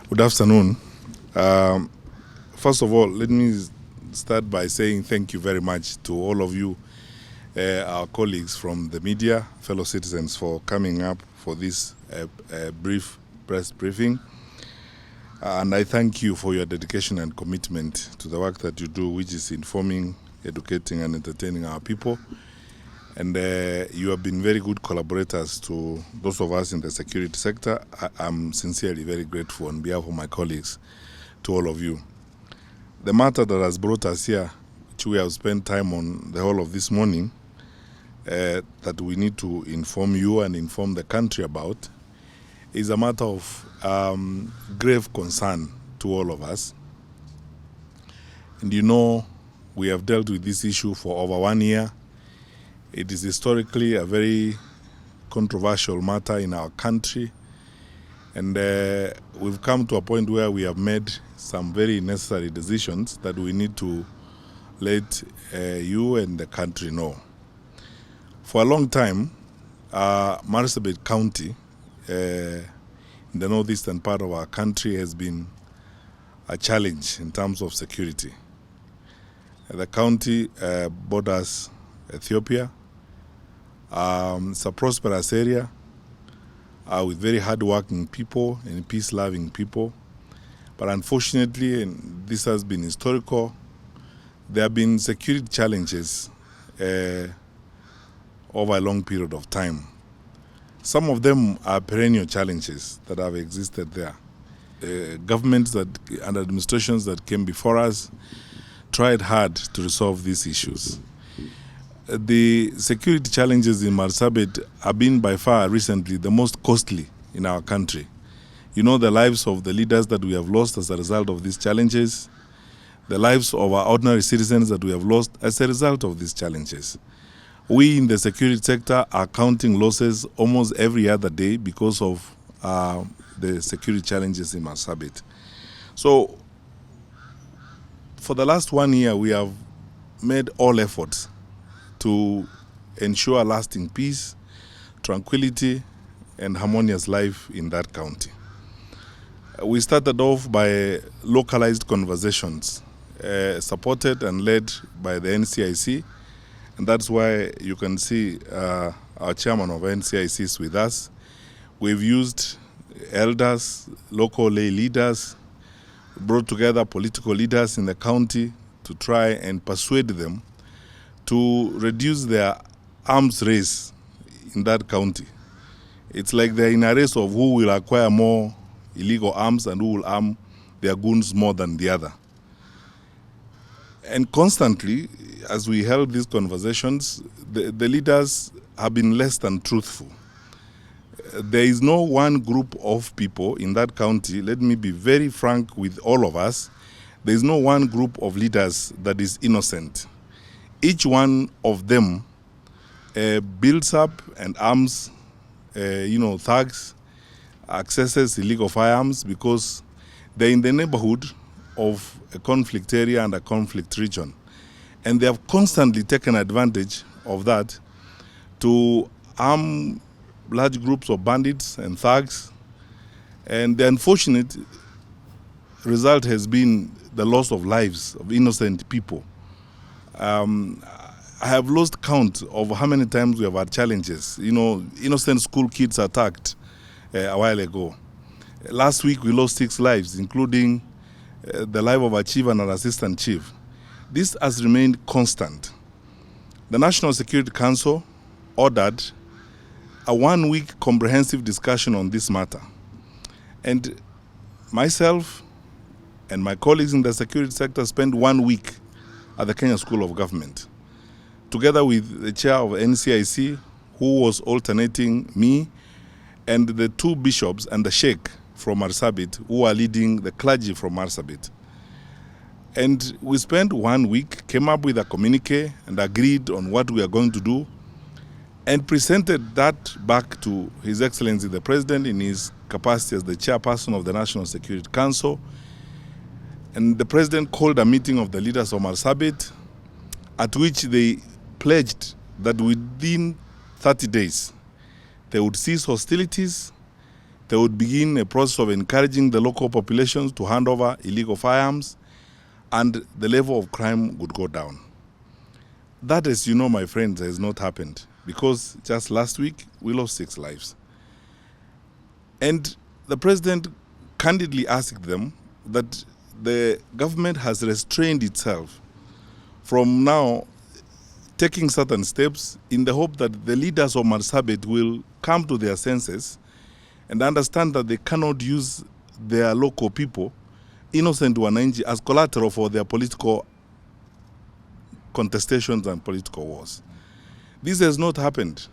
Good afternoon. Um, First of all, let me start by saying thank you very much to all of you, our colleagues from the media, fellow citizens, for coming up for this brief press briefing. And I thank you for your dedication and commitment to the work that you do, which is informing, educating, and entertaining our people. And you have been very good collaborators to those of us in the security sector. I'm sincerely very grateful on behalf of my colleagues to all of you. The matter that has brought us here, which we have spent time on the whole of this morning, that we need to inform you and inform the country about, is a matter of grave concern to all of us. And you know, we have dealt with this issue for over 1 year. It is historically a very controversial matter in our country, and we've come to a point where we have made some very necessary decisions that we need to let you and the country know. For a long time, Marsabit County, in the northeastern part of our country, has been a challenge in terms of security. The county borders Ethiopia. It's a prosperous area with very hard-working people and peace-loving people. But unfortunately, and this has been historical, there have been security challenges over a long period of time. Some of them are perennial challenges that have existed there. Governments and administrations that came before us tried hard to resolve these issues. The security challenges in Marsabit have been by far recently the most costly in our country. You know, the lives of the leaders that we have lost as a result of these challenges, the lives of our ordinary citizens that we have lost as a result of these challenges. We in the security sector are counting losses almost every other day because of the security challenges in Marsabit. So, for the last 1 year, we have made all efforts to ensure lasting peace, tranquility, and harmonious life in that county. We started off by localized conversations, supported and led by the NCIC, and that's why you can see our chairman of NCIC is with us. We've used elders, local lay leaders, brought together political leaders in the county to try and persuade them to reduce their arms race in that county. It's like they're in a race of who will acquire more illegal arms and who will arm their goons more than the other. And constantly, as we held these conversations, the leaders have been less than truthful. There is no one group of people in that county, let me be very frank with all of us, there is no one group of leaders that is innocent. Each one of them builds up and arms, thugs, accesses illegal firearms because they're in the neighborhood of a conflict area and a conflict region. And they have constantly taken advantage of that to arm large groups of bandits and thugs. And the unfortunate result has been the loss of lives of innocent people. I have lost count of how many times we have had challenges. You know, innocent school kids attacked a while ago. Last week we lost 6 lives, including the life of a chief and an assistant chief. This has remained constant. The National Security Council ordered a 1-week comprehensive discussion on this matter. And myself and my colleagues in the security sector spent 1 week at the Kenya School of Government, together with the chair of NCIC, who was alternating me, and the 2 bishops and the sheikh from Marsabit, who are leading the clergy from Marsabit. And we spent 1 week, came up with a communique and agreed on what we are going to do, and presented that back to His Excellency the President in his capacity as the chairperson of the National Security Council. And the President called a meeting of the leaders of Marsabit, at which they pledged that within 30 days, they would cease hostilities They would begin a process of encouraging the local populations to hand over illegal firearms, and the level of crime would go down. That, as you know, my friends, has not happened, because just last week we lost 6 lives. And the president candidly asked them that the government has restrained itself from now taking certain steps in the hope that the leaders of Marsabit will come to their senses and understand that they cannot use their local people, innocent wananchi, as collateral for their political contestations and political wars. This has not happened.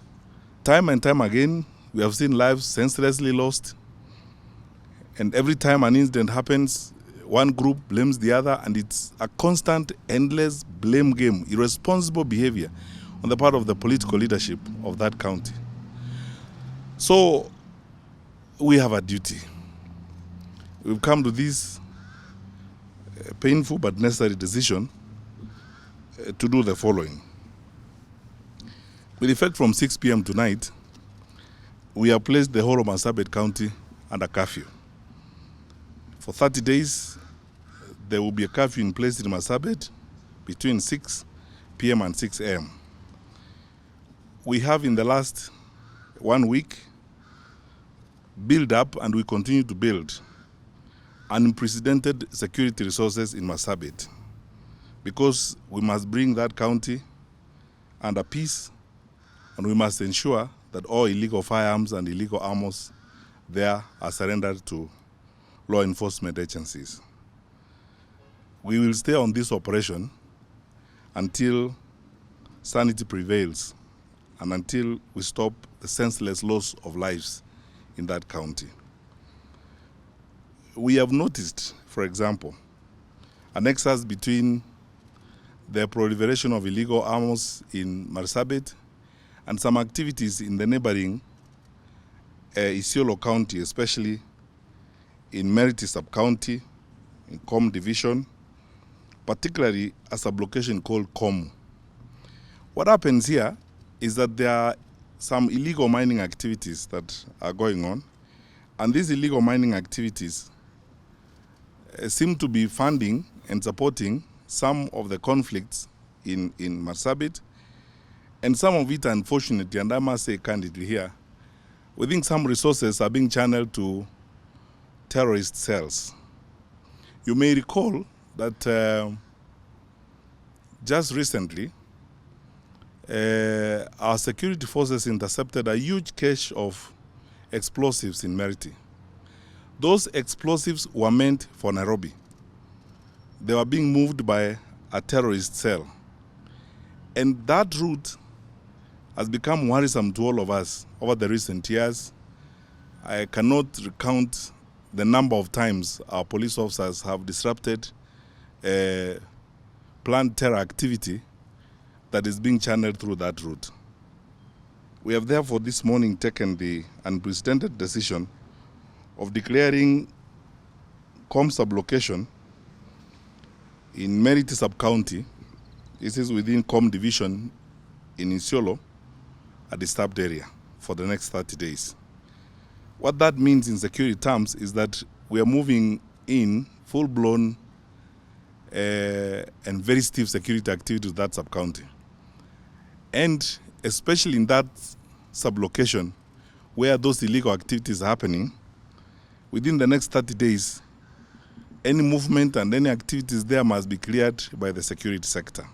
Time and time again, we have seen lives senselessly lost. And every time an incident happens, one group blames the other, and it's a constant, endless blame game, irresponsible behavior on the part of the political leadership of that county. So we have a duty. We've come to this painful but necessary decision to do the following. With effect from 6 p.m. tonight, we have placed the whole of Marsabit County under curfew. For 30 days, there will be a curfew in place in Marsabit between 6 p.m. and 6 a.m. We have, in the last 1 week, built up, and we continue to build, unprecedented security resources in Marsabit, because we must bring that county under peace, and we must ensure that all illegal firearms and illegal arms there are surrendered to law enforcement agencies. We will stay on this operation until sanity prevails and until we stop the senseless loss of lives in that county. We have noticed, for example, a nexus between the proliferation of illegal arms in Marsabit and some activities in the neighboring Isiolo County, especially in Meriti Sub-County, in Com Division, particularly a sub-location called Com. What happens here is that there are some illegal mining activities that are going on, and these illegal mining activities seem to be funding and supporting some of the conflicts in Marsabit, and some of it, unfortunately, and I must say candidly here, we think some resources are being channeled to terrorist cells. You may recall that just recently, our security forces intercepted a huge cache of explosives in Meriti. Those explosives were meant for Nairobi. They were being moved by a terrorist cell. And that route has become worrisome to all of us over the recent years. I cannot recount the number of times our police officers have disrupted planned terror activity that is being channeled through that route. We have therefore this morning taken the unprecedented decision of declaring Com sublocation in Meriti Sub-County. This is within Com Division in Isiolo, a disturbed area for the next 30 days. What that means in security terms is that we are moving in full-blown and very stiff security activity to that sub-county. And especially in that sub-location where those illegal activities are happening, within the next 30 days, any movement and any activities there must be cleared by the security sector.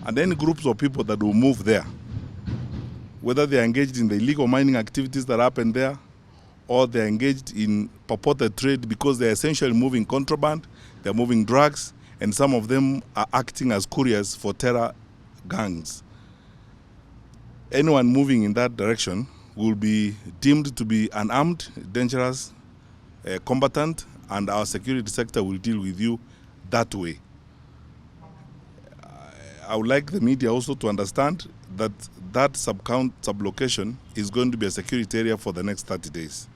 And any groups of people that will move there, whether they are engaged in the illegal mining activities that happen there, or they're engaged in purported trade because they're essentially moving contraband, they're moving drugs, and some of them are acting as couriers for terror gangs. Anyone moving in that direction will be deemed to be an armed, dangerous combatant, and our security sector will deal with you that way. I would like the media also to understand that that sublocation is going to be a security area for the next 30 days.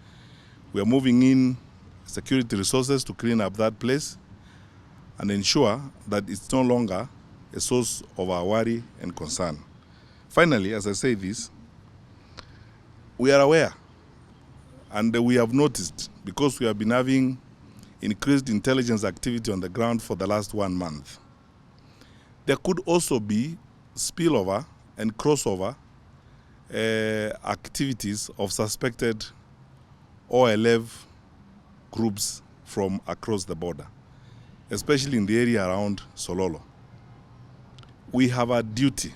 We are moving in security resources to clean up that place and ensure that it's no longer a source of our worry and concern. Finally, as I say this, we are aware, And we have noticed, because we have been having increased intelligence activity on the ground for the last 1 month, there could also be spillover and crossover activities of suspected OLF groups from across the border, especially in the area around Sololo. We have a duty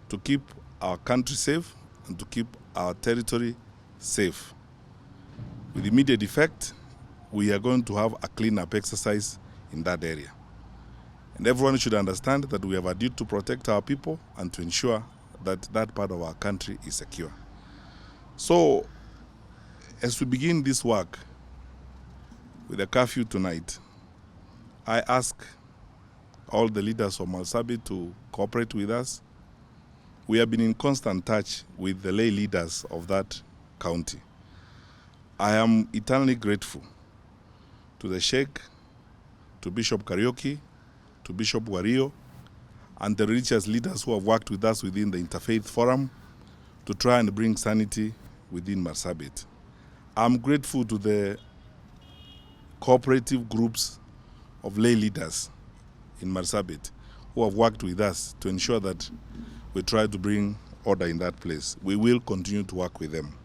to keep our country safe and to keep our territory safe. With immediate effect, we are going to have a cleanup exercise in that area. And everyone should understand that we have a duty to protect our people and to ensure that that part of our country is secure. So, as we begin this work with the curfew tonight, I ask all the leaders of Marsabit to cooperate with us. We have been in constant touch with the lay leaders of that county. I am eternally grateful to the Sheikh, to Bishop Karaoke, to Bishop Wario, and the religious leaders who have worked with us within the Interfaith Forum to try and bring sanity within Marsabit. I'm grateful to the cooperative groups of lay leaders in Marsabit who have worked with us to ensure that we try to bring order in that place. We will continue to work with them.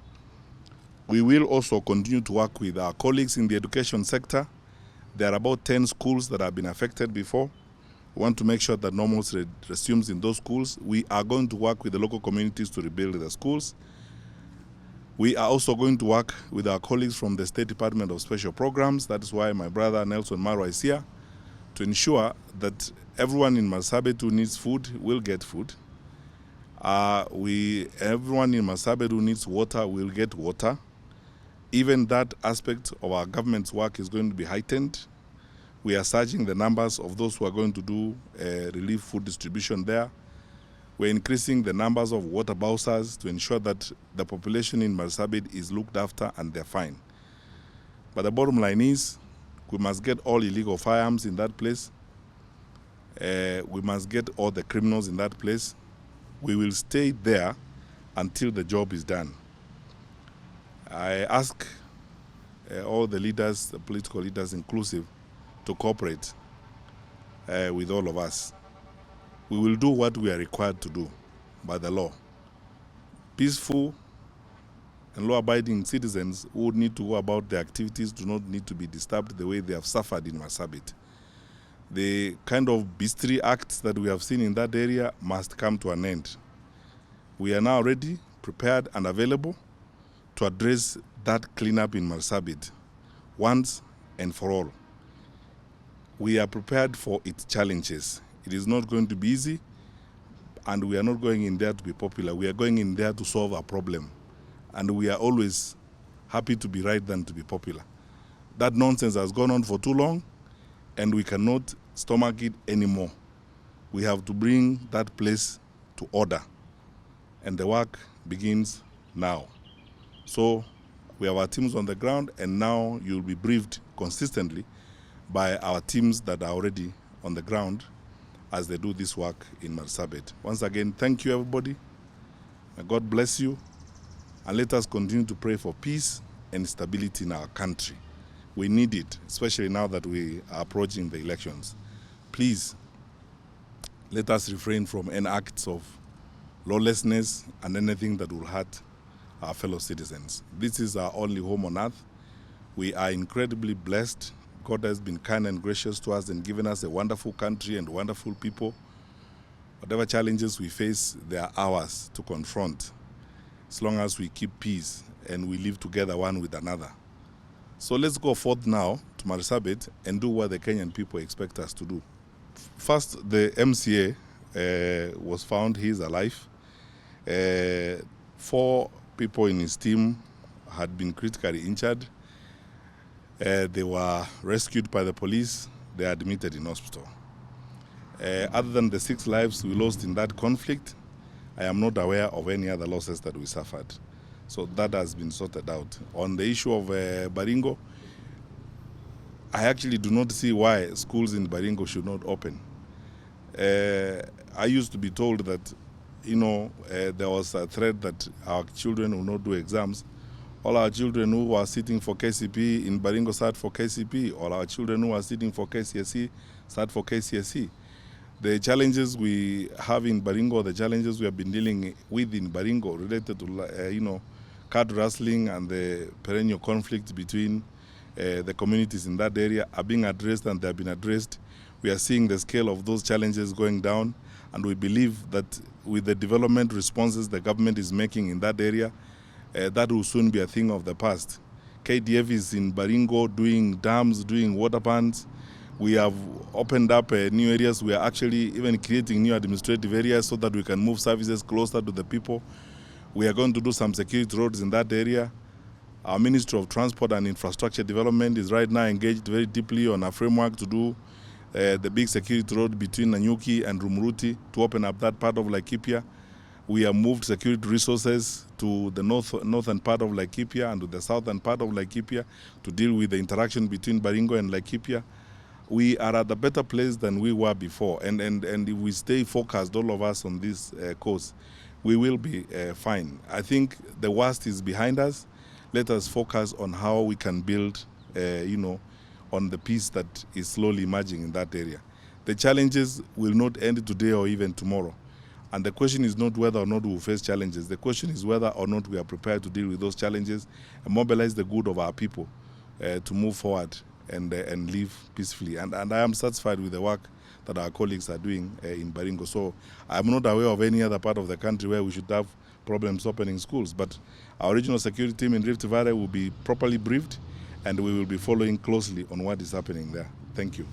We will also continue to work with our colleagues in the education sector. There are about 10 schools that have been affected before. We want to make sure that normalcy resumes in those schools. We are going to work with the local communities to rebuild the schools. We are also going to work with our colleagues from the State Department of Special Programs. That is why my brother Nelson Marwa is here, to ensure that everyone in Marsabit who needs food will get food. Everyone in Marsabit who needs water will get water. Even that aspect of our government's work is going to be heightened. We are surging the numbers of those who are going to do relief food distribution there. We're increasing the numbers of water bowsers to ensure that the population in Marsabit is looked after and they're fine. But the bottom line is, we must get all illegal firearms in that place. We must get all the criminals in that place. We will stay there until the job is done. I ask all the leaders, the political leaders inclusive, to cooperate with all of us. We will do what we are required to do by the law. Peaceful and law-abiding citizens who would need to go about their activities do not need to be disturbed the way they have suffered in Marsabit. The kind of bestiary acts that we have seen in that area must come to an end. We are now ready, prepared, and available to address that cleanup in Marsabit once and for all. We are prepared for its challenges. It is not going to be easy, and we are not going in there to be popular. We are going in there to solve a problem, and we are always happy to be right than to be popular. That nonsense has gone on for too long, and we cannot stomach it anymore. We have to bring that place to order, and the work begins now. So we have our teams on the ground, and now you'll be briefed consistently by our teams that are already on the ground as they do this work in Marsabit. Once again, thank you, everybody. May God bless you, and let us continue to pray for peace and stability in our country. We need it, especially now that we are approaching the elections. Please, let us refrain from any acts of lawlessness and anything that will hurt our fellow citizens. This is our only home on earth. We are incredibly blessed. God has been kind and gracious to us and given us a wonderful country and wonderful people. Whatever challenges we face, they are ours to confront, as long as we keep peace and we live together one with another. So let's go forth now to Marsabit and do what the Kenyan people expect us to do. First, the MCA was found. He is alive. 4 people in his team had been critically injured. They were rescued by the police. They are admitted in hospital. Other than the 6 lives we lost in that conflict, I am not aware of any other losses that we suffered. So that has been sorted out. On the issue of Baringo, I actually do not see why schools in Baringo should not open. I used to be told that, there was a threat that our children will not do exams All our children who are sitting for KCP in Baringo sat for KCP. All our children who are sitting for KCSE sat for KCSE. The challenges we have in Baringo, the challenges we have been dealing with in Baringo related to, card rustling and the perennial conflict between the communities in that area are being addressed, and they have been addressed. We are seeing the scale of those challenges going down, and we believe that with the development responses the government is making in that area, that will soon be a thing of the past. KDF is in Baringo doing dams, doing water ponds. We have opened up new areas. We are actually even creating new administrative areas so that we can move services closer to the people. We are going to do some security roads in that area. Our Ministry of Transport and Infrastructure Development is right now engaged very deeply on a framework to do the big security road between Nanyuki and Rumuruti to open up that part of Laikipia. We have moved security resources to the northern part of Laikipia and to the southern part of Laikipia to deal with the interaction between Baringo and Laikipia. We are at a better place than we were before, and if we stay focused, all of us, on this course, we will be fine. I think the worst is behind us. Let us focus on how we can build, on the peace that is slowly emerging in that area. The challenges will not end today or even tomorrow. And the question is not whether or not we will face challenges. The question is whether or not we are prepared to deal with those challenges and mobilize the good of our people to move forward and live peacefully. And I am satisfied with the work that our colleagues are doing in Baringo. So I'm not aware of any other part of the country where we should have problems opening schools. But our regional security team in Rift Valley will be properly briefed, and we will be following closely on what is happening there. Thank you.